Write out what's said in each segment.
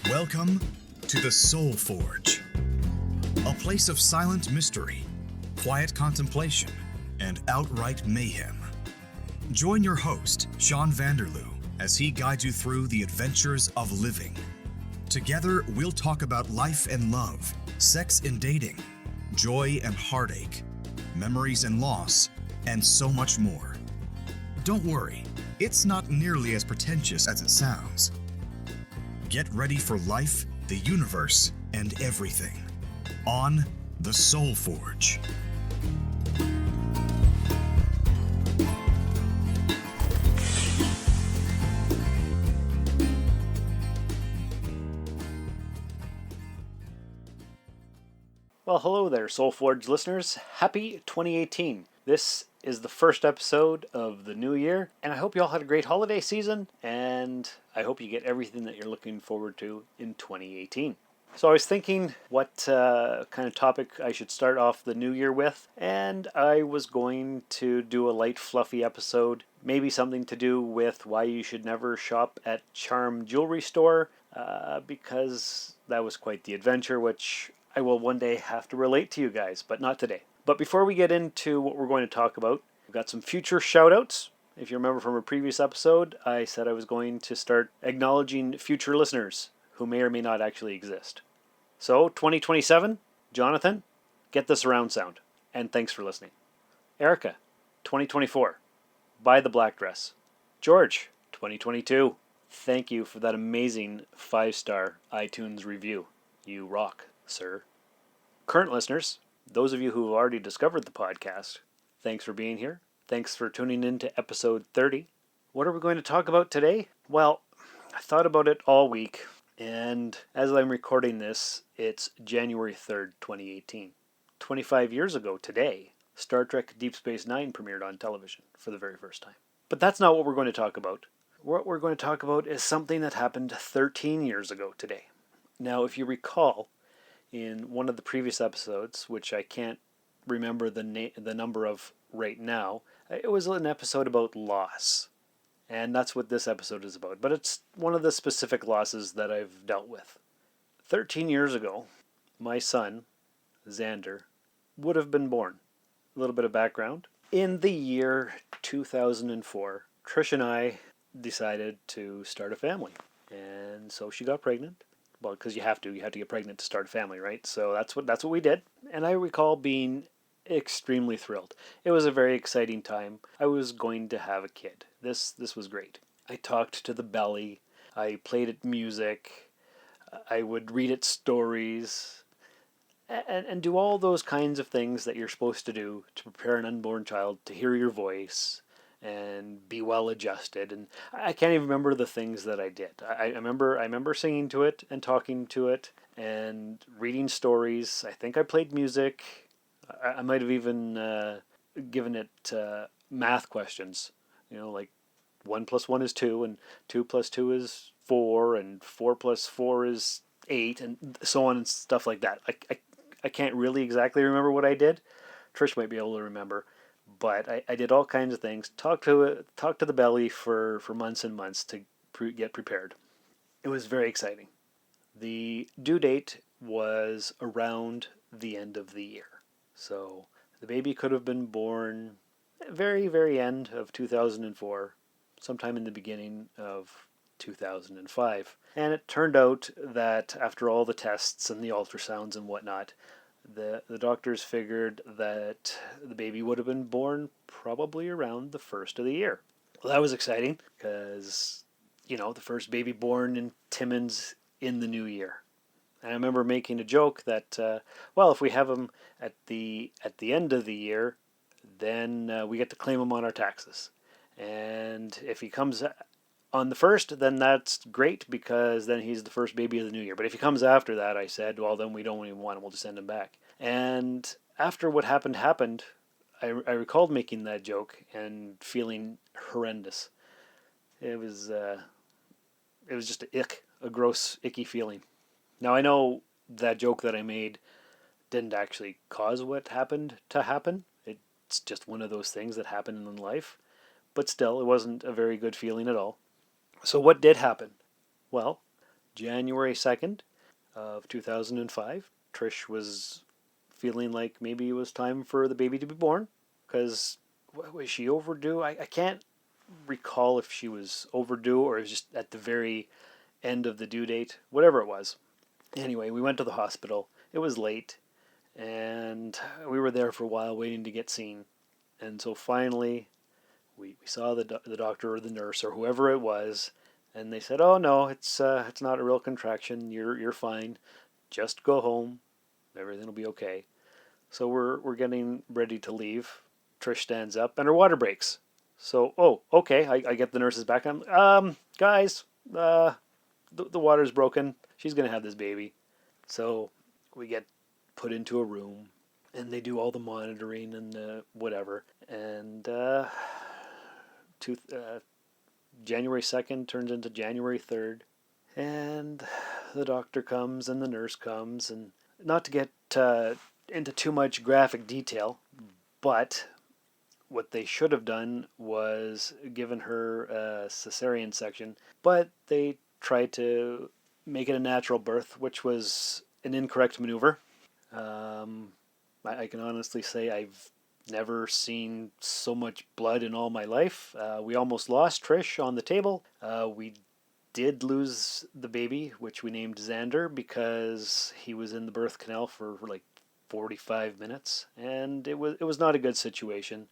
Welcome to the Soul Forge, a place of silent mystery, quiet contemplation, and outright mayhem. Join your host, Sean Vanderloo, as he guides you through the adventures of living. Together, we'll talk about life and love, sex and dating, joy and heartache, memories and loss, and so much more. Don't worry, it's not nearly as pretentious as it sounds. Get ready for life, the universe, and everything on the Soul Forge. Well, hello there, Soul Forge listeners. Happy 2018. This is the first episode of the new year, and I hope you all had a great holiday season, and I hope you get everything that you're looking forward to in 2018. So I was thinking what kind of topic I should start off the new year with, and I was going to do a light, fluffy episode, maybe something to do with why you should never shop at Charm Jewelry Store, because that was quite the adventure, which I will one day have to relate to you guys, but not today. But before we get into what we're going to talk about, we've got some future shout-outs. If you remember from a previous episode, I said I was going to start acknowledging future listeners who may or may not actually exist. So, 2027, Jonathan, get the surround sound. And thanks for listening. Erica, 2024, buy the black dress. George, 2022, thank you for that amazing 5-star iTunes review. You rock, sir. Current listeners, those of you who have already discovered the podcast, thanks for being here. Thanks for tuning in to episode 30. What are we going to talk about today? Well, I thought about it all week, and as I'm recording this, it's January 3rd, 2018. 25 years ago today, Star Trek Deep Space Nine premiered on television for the very first time. But that's not what we're going to talk about. What we're going to talk about is something that happened 13 years ago today. Now, if you recall, in one of the previous episodes, which I can't remember the number of right now, it was an episode about loss. And that's what this episode is about. But it's one of the specific losses that I've dealt with. 13 years ago, my son, Xander, would have been born. A little bit of background. In the year 2004, Trish and I decided to start a family. And so she got pregnant. Well, because you have to get pregnant to start a family, right? So that's what we did. And I recall being extremely thrilled. It was a very exciting time. I was going to have a kid. This was great. I talked to the belly. I played it music. I would read it stories. And do all those kinds of things that you're supposed to do to prepare an unborn child to hear your voice and be well adjusted. And I can't even remember the things that I did. I remember singing to it and talking to it and reading stories. I think I played music. I might have even given it math questions, like 1 + 1 is 2 and 2 + 2 is 4 and 4 + 4 is 8 and so on and stuff like that. I can't really exactly remember what I did. Trish might be able to remember. But I did all kinds of things. Talked to the belly for months and months to get prepared. It was very exciting. The due date was around the end of the year. So the baby could have been born very, very end of 2004, sometime in the beginning of 2005. And it turned out that after all the tests and the ultrasounds and whatnot, the doctors figured that the baby would have been born probably around the first of the year. Well, that was exciting because, the first baby born in Timmins in the new year. And I remember making a joke that, if we have him at the end of the year, then we get to claim him on our taxes. And if he comes on the first, then that's great because then he's the first baby of the new year. But if he comes after that, I said, well, then we don't even want him. We'll just send him back. And after what happened, I recalled making that joke and feeling horrendous. It was just a gross, icky feeling. Now, I know that joke that I made didn't actually cause what happened to happen. It's just one of those things that happen in life. But still, it wasn't a very good feeling at all. So what did happen? Well, January 2nd of 2005. Trish was feeling like maybe it was time for the baby to be born, because was she overdue? I can't recall if she was overdue or it was just at the very end of the due date, whatever it was. Anyway, we went to the hospital. It was late, and we were there for a while waiting to get seen. And so finally, we saw the doctor or the nurse or whoever it was, and they said, "Oh no, it's not a real contraction. You're fine. Just go home. Everything will be okay." So we're getting ready to leave. Trish stands up and her water breaks. So, oh, okay, I get the nurses back. Guys, the water's broken. She's gonna have this baby. So we get put into a room, and they do all the monitoring and whatever. And January 2nd turns into January 3rd, and the doctor comes and the nurse comes, and not to get into too much graphic detail, but what they should have done was given her a cesarean section, but they tried to make it a natural birth, which was an incorrect maneuver. I can honestly say I've never seen so much blood in all my life. We almost lost Trish on the table. We did lose the baby, which we named Xander because he was in the birth canal for like 45 minutes, and it was not a good situation.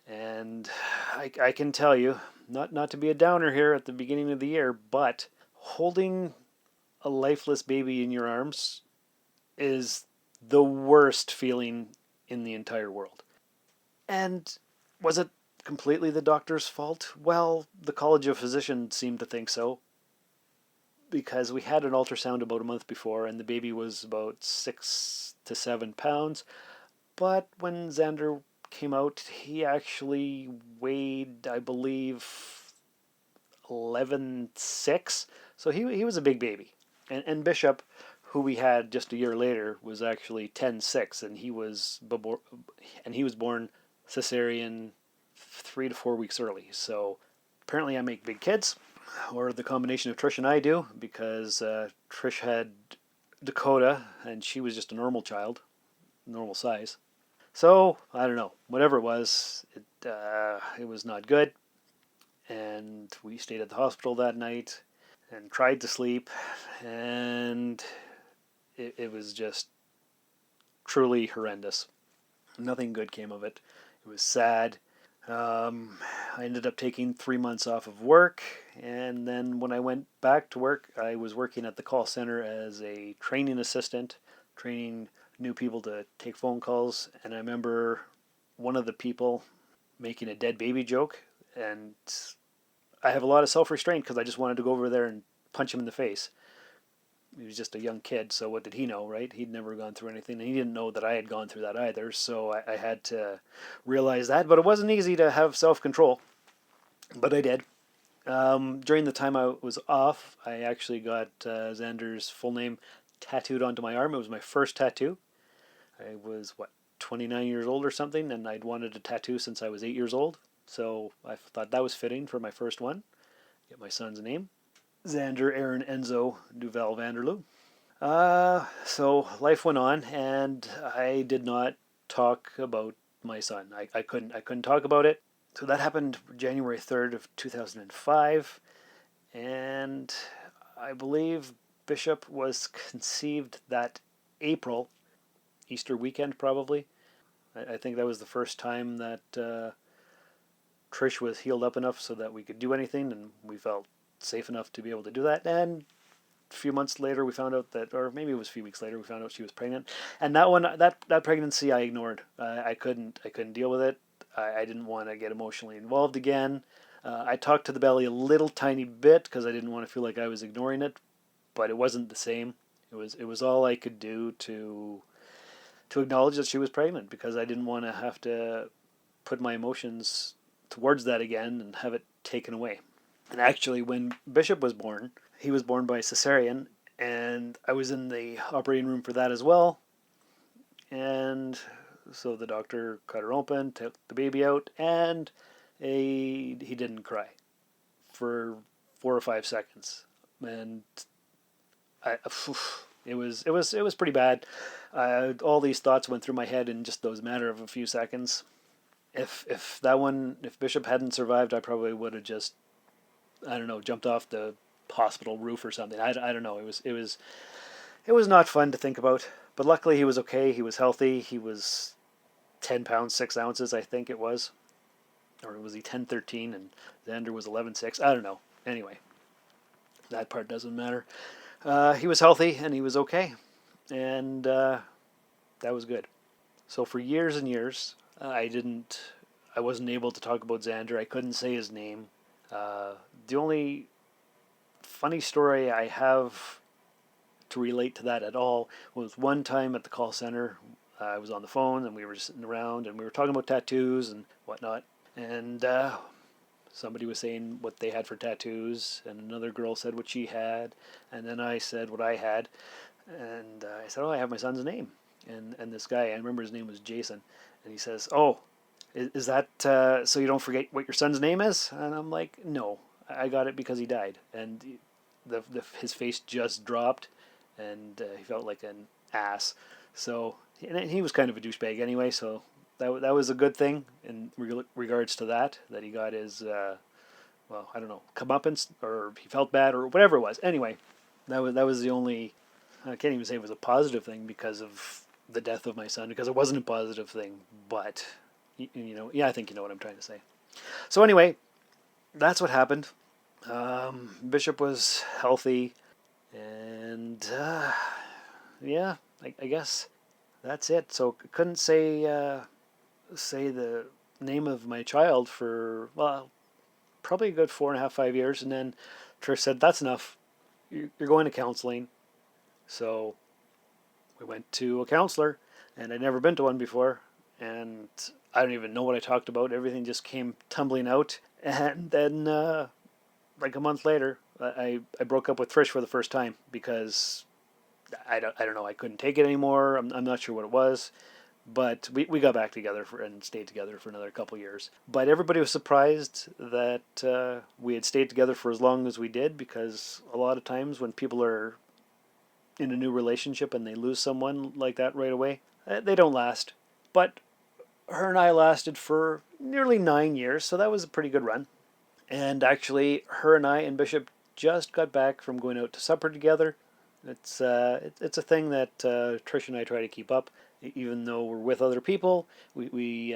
And I can tell you, not to be a downer here at the beginning of the year, but holding a lifeless baby in your arms is the worst feeling in the entire world. And was it completely the doctor's fault? Well, the College of Physicians seemed to think so, because we had an ultrasound about a month before and the baby was about 6 to 7 pounds. But when Xander came out, he actually weighed, I believe, 11.6. So he was a big baby. And Bishop, who we had just a year later, was actually 10.6, and he was born cesarean 3 to 4 weeks early. So apparently I make big kids, or the combination of Trish and I do, because Trish had Dakota, and she was just a normal child, normal size. So I don't know, whatever it was was not good, and we stayed at the hospital that night and tried to sleep, and it was just truly horrendous. Nothing good came of it. It was sad. I ended up taking 3 months off of work, and then when I went back to work, I was working at the call center as a training assistant, training new people to take phone calls. And I remember one of the people making a dead baby joke, and I have a lot of self-restraint because I just wanted to go over there and punch him in the face. He was just a young kid, so what did he know, right? He'd never gone through anything, and he didn't know that I had gone through that either, so I had to realize that. But it wasn't easy to have self-control, but I did. During the time I was off, I actually got Xander's full name tattooed onto my arm. It was my first tattoo. I was, 29 years old or something, and I'd wanted a tattoo since I was 8 years old, so I thought that was fitting for my first one. Get my son's name. Xander Aaron Enzo Duval Vanderloo. So life went on, and I did not talk about my son. I couldn't talk about it. So that happened January 3rd of 2005, and I believe Bishop was conceived that April, Easter weekend probably. I think that was the first time that Trish was healed up enough so that we could do anything, and we felt safe enough to be able to do that. And a few months later, we found out that, or maybe it was a few weeks later, we found out she was pregnant. And that pregnancy, I ignored. I couldn't deal with it. I didn't want to get emotionally involved again. I talked to the belly a little tiny bit because I didn't want to feel like I was ignoring it, but it wasn't the same. It was all I could do to acknowledge that she was pregnant, because I didn't want to have to put my emotions towards that again and have it taken away. And actually, when Bishop was born, he was born by cesarean, and I was in the operating room for that as well. And so the doctor cut her open, took the baby out, and he didn't cry for 4 or 5 seconds. And it was pretty bad. All these thoughts went through my head in just those matter of a few seconds. If Bishop hadn't survived, I probably would have just, I don't know, jumped off the hospital roof or something. I don't know. It was not fun to think about. But luckily he was okay. He was healthy. He was 10 pounds 6 ounces, I think it was, or was he 10-13 and Xander was 11-6? I don't know. Anyway, that part doesn't matter. He was healthy and he was okay, and that was good. So for years and years, I wasn't able to talk about Xander. I couldn't say his name. The only funny story I have to relate to that at all was one time at the call center. I was on the phone and we were just sitting around and we were talking about tattoos and whatnot. And somebody was saying what they had for tattoos, and another girl said what she had, and then I said what I had, and I said, "Oh, I have my son's name." And this guy, I remember his name was Jason, and he says, "Oh, is that so you don't forget what your son's name is?" And I'm like, "No, I got it because he died." And his face just dropped, and he felt like an ass. So, and he was kind of a douchebag anyway, so that was a good thing in regards to that he got his, well, I don't know, comeuppance, or he felt bad, or whatever it was. Anyway, that was the only, I can't even say it was a positive thing because of the death of my son, because it wasn't a positive thing, but, yeah, I think you know what I'm trying to say. So anyway, that's what happened. Bishop was healthy, and yeah, I guess that's it. So couldn't say the name of my child for, well, probably a good 4.5, 5 years, and then Trish said, "That's enough. You're going to counseling." So we went to a counselor, and I'd never been to one before, and I don't even know what I talked about. Everything just came tumbling out, and then like a month later, I broke up with Trish for the first time because I don't know, I couldn't take it anymore. I'm not sure what it was. But we got back together and stayed together for another couple years. But everybody was surprised that we had stayed together for as long as we did, because a lot of times when people are in a new relationship and they lose someone like that right away, they don't last. But her and I lasted for nearly 9 years, so that was a pretty good run. And actually, her and I and Bishop just got back from going out to supper together. It's a thing that Trish and I try to keep up, even though we're with other people. We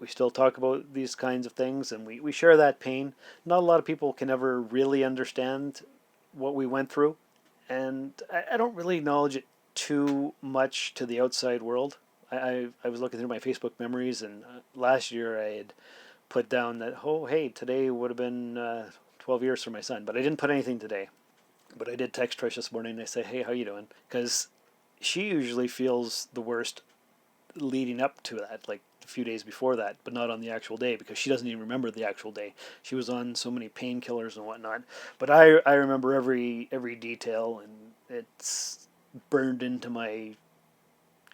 still talk about these kinds of things, and we share that pain. Not a lot of people can ever really understand what we went through, and I don't really acknowledge it too much to the outside world. I was looking through my Facebook memories, and last year I had put down that, oh, hey, today would have been 12 years for my son, but I didn't put anything today. But I did text Trish this morning and I say, "Hey, how you doing?" Because she usually feels the worst leading up to that, like a few days before that, but not on the actual day, because she doesn't even remember the actual day. She was on so many painkillers and whatnot. But I remember every detail, and it's burned into my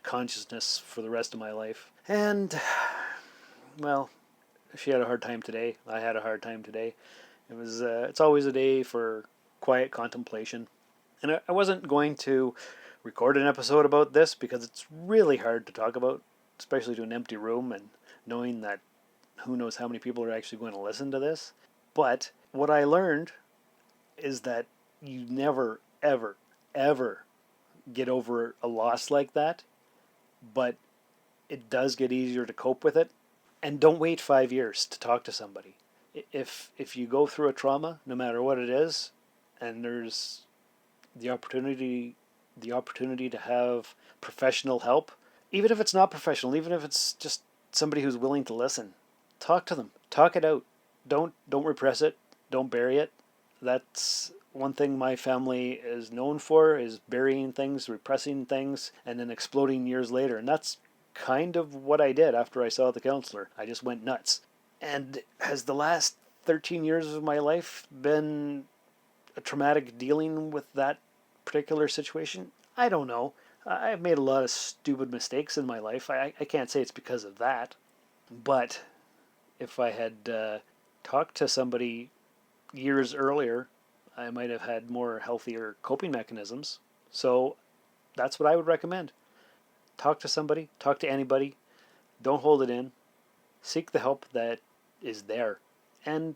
consciousness for the rest of my life. And, well, she had a hard time today. I had a hard time today. It's always a day for quiet contemplation. And I wasn't going to record an episode about this because it's really hard to talk about, especially to an empty room and knowing that who knows how many people are actually going to listen to this. But what I learned is that you never, ever, ever get over a loss like that, but it does get easier to cope with it. And don't wait 5 years to talk to somebody. If you go through a trauma, no matter what it is, and there's the opportunity to have professional help, even if it's not professional, even if it's just somebody who's willing to listen, talk to them, talk it out. Don't repress it, don't bury it. That's one thing my family is known for, is burying things, repressing things, and then exploding years later. And that's kind of what I did after I saw the counselor. I just went nuts. And has the last 13 years of my life been a traumatic dealing with that particular situation? I don't know. I've made a lot of stupid mistakes in my life. I can't say it's because of that. But if I had talked to somebody years earlier I might have had more healthier coping mechanisms. So that's what I would recommend. Talk to somebody, talk to anybody. Don't hold it in. Seek the help that is there. And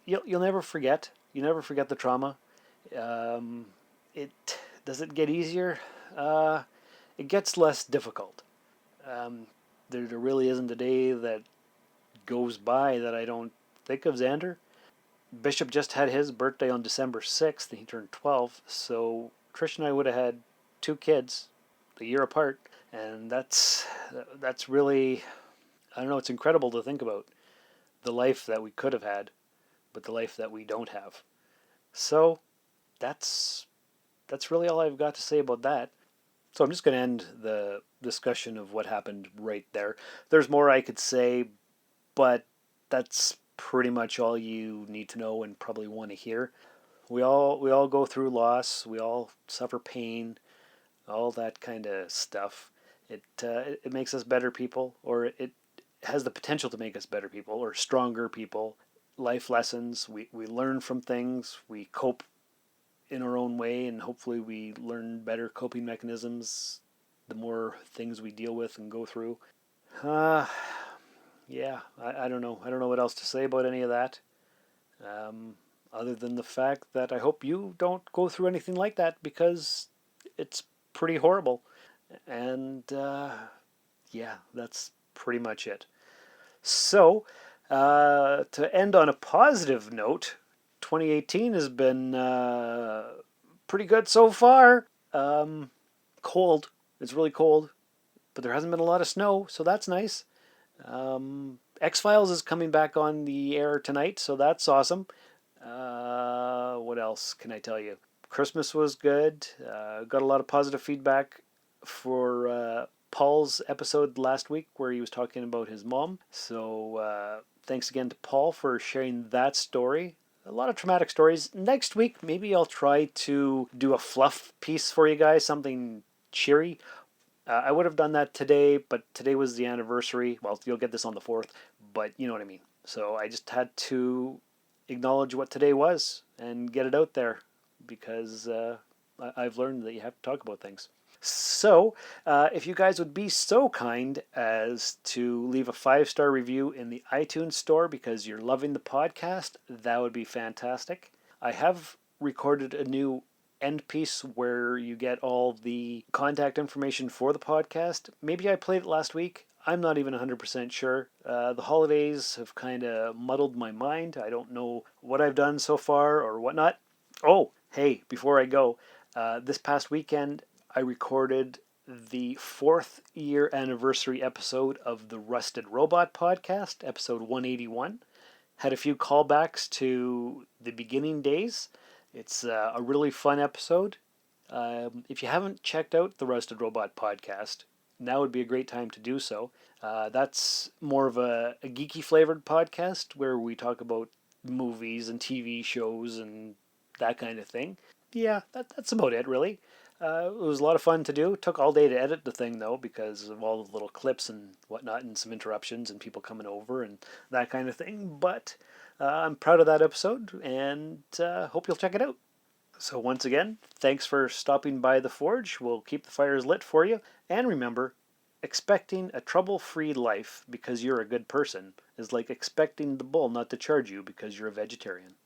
you'll never forget. You never forget the trauma. It does it get easier? It gets less difficult. There really isn't a day that goes by that I don't think of Xander. Bishop just had his birthday on December 6th, and he turned 12, so Trish and I would have had 2 kids a year apart, and that's really, I don't know, it's incredible to think about the life that we could have had, but the life that we don't have. So that's really all I've got to say about that. So I'm just going to end the discussion of what happened right there. There's more I could say, but that's pretty much all you need to know and probably want to hear. We all go through loss. We all suffer pain, all that kind of stuff. It makes us better people, or it has the potential to make us better people or stronger people. Life lessons. We learn from things. We cope in our own way, and hopefully we learn better coping mechanisms the more things we deal with and go through. Yeah, I don't know. I don't know what else to say about any of that. Other than the fact that I hope you don't go through anything like that, because it's pretty horrible. And yeah, that's pretty much it. So, to end on a positive note, 2018 has been pretty good so far. Cold. It's really cold, but there hasn't been a lot of snow, so that's nice. X-Files is coming back on the air tonight, so that's awesome. What else can I tell you? Christmas was good. Got a lot of positive feedback for Paul's episode last week where he was talking about his mom. So thanks again to Paul for sharing that story. A lot of traumatic stories. Next week, maybe I'll try to do a fluff piece for you guys, something cheery. I would have done that today, but today was the anniversary. Well, you'll get this on the 4th, but you know what I mean. So I just had to acknowledge what today was and get it out there, because I've learned that you have to talk about things. So if you guys would be so kind as to leave a 5-star review in the iTunes store because you're loving the podcast, that would be fantastic. I have recorded a new end piece where you get all the contact information for the podcast. Maybe I played it last week. I'm not even 100% sure. The holidays have kind of muddled my mind. I don't know what I've done so far or whatnot. Oh, hey, before I go, this past weekend I recorded the 4th year anniversary episode of the Rusted Robot podcast, episode 181. Had a few callbacks to the beginning days. It's a really fun episode. If you haven't checked out the Rusted Robot podcast, now would be a great time to do so. That's more of a geeky flavored podcast where we talk about movies and TV shows and that kind of thing. Yeah, that's about it, really. It was a lot of fun to do. It took all day to edit the thing, though, because of all the little clips and whatnot and some interruptions and people coming over and that kind of thing. But I'm proud of that episode and hope you'll check it out. So once again, thanks for stopping by the Forge. We'll keep the fires lit for you. And remember, expecting a trouble-free life because you're a good person is like expecting the bull not to charge you because you're a vegetarian.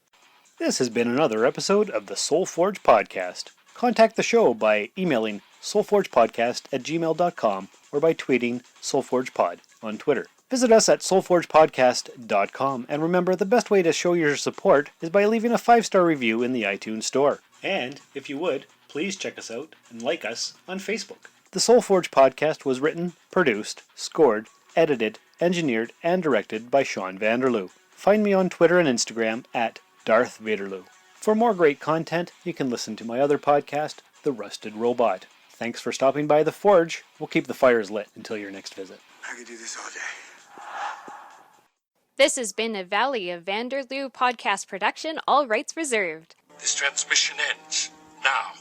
This has been another episode of the Soul Forge Podcast. Contact the show by emailing soulforgepodcast@gmail.com or by tweeting soulforgepod on Twitter. Visit us at soulforgepodcast.com, and remember, the best way to show your support is by leaving a 5-star review in the iTunes store. And, if you would, please check us out and like us on Facebook. The Soul Forge Podcast was written, produced, scored, edited, engineered, and directed by Sean Vanderloo. Find me on Twitter and Instagram at Darth Vaderloo. For more great content, you can listen to my other podcast, The Rusted Robot. Thanks for stopping by the Forge. We'll keep the fires lit until your next visit. I could do this all day. This has been a Valley of Vanderloo podcast production, all rights reserved. This transmission ends now.